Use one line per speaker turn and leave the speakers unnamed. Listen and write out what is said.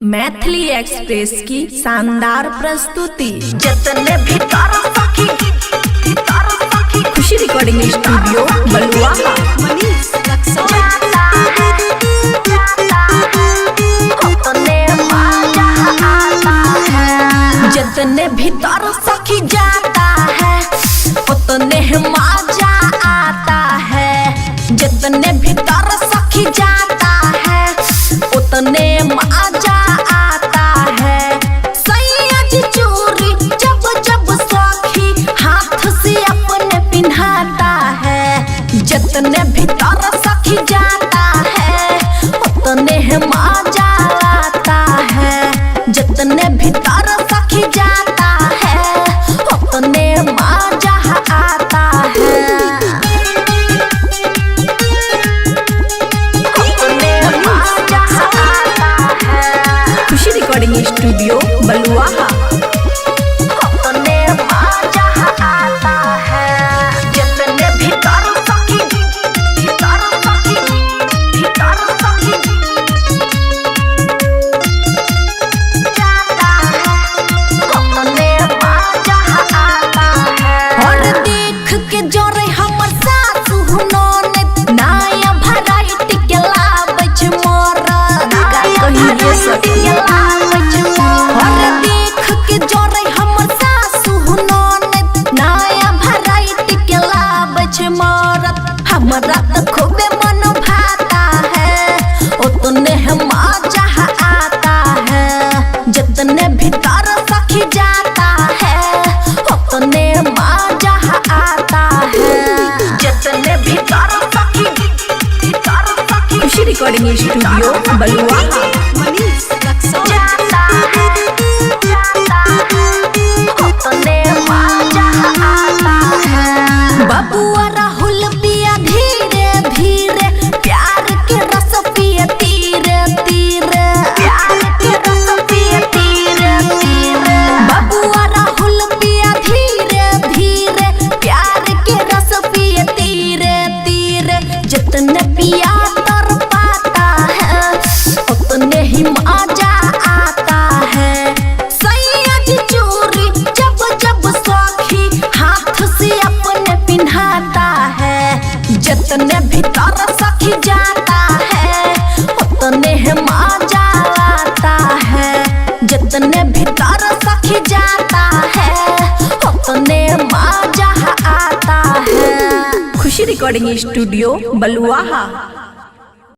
Maithili express की शानदार प्रस्तुति।
जितने भीतर सखी
खुशी रिकॉर्डिंग स्टूडियो बलुआ।
मनीष जाता है उतने मजा आता है।
जितने भीतर सखी जाता है उतने मजा आता है। जितने भीतर सखी जाता है उतने मजा आता है। सैयद चोरी जब जब सखी हाथ से अपने पिन्हाता है। जितने भीतर सखी जाता है उतने मजा आता है। जितने भीतर सखी जाता है उतने मजा आता है। खुशी रिकॉर्डिंग स्टूडियो बलुआ।
उतने मजा आता है। जितने भीतर सखी जाता है उतने मजा आता है।
और देख के जोरे हमर सासु ननद नया वैरायटी के लाबच मोरद का कहिए सखी। और देख के जोरे हमर सासु ननद नया वैरायटी के लाबच मोरद। हमरा त खूबे मन भाता है उतने मजा आता है। जितने भीतर सखी जाता है उतने मजा आता है।
जितने भीतर सखी
खुशी रिकॉर्डिंग स्टूडियो बलुआ।
मनीष जाता है उतने मजा आता है।
बबुआ राहुल पिया धीरे धीरे प्यार के रस पिए तीरे तीरे।
प्यार के रस पिए तीरे तीरे।
बबुआ राहुल पिया धीरे धीरे प्यार के रस पिए तीरे तीरे। जितने पिया तर पाता है उतने ही मजा आता है। सैयद चोरी जब जब सखी हाथ से अपने पिन्हाता है। जितने भीतर सखी जाता है उतने मजा आता है। जितने भीतर सखी जाता है उतने मजा आता है। खुशी रिकॉर्डिंग स्टूडियो बलुआ।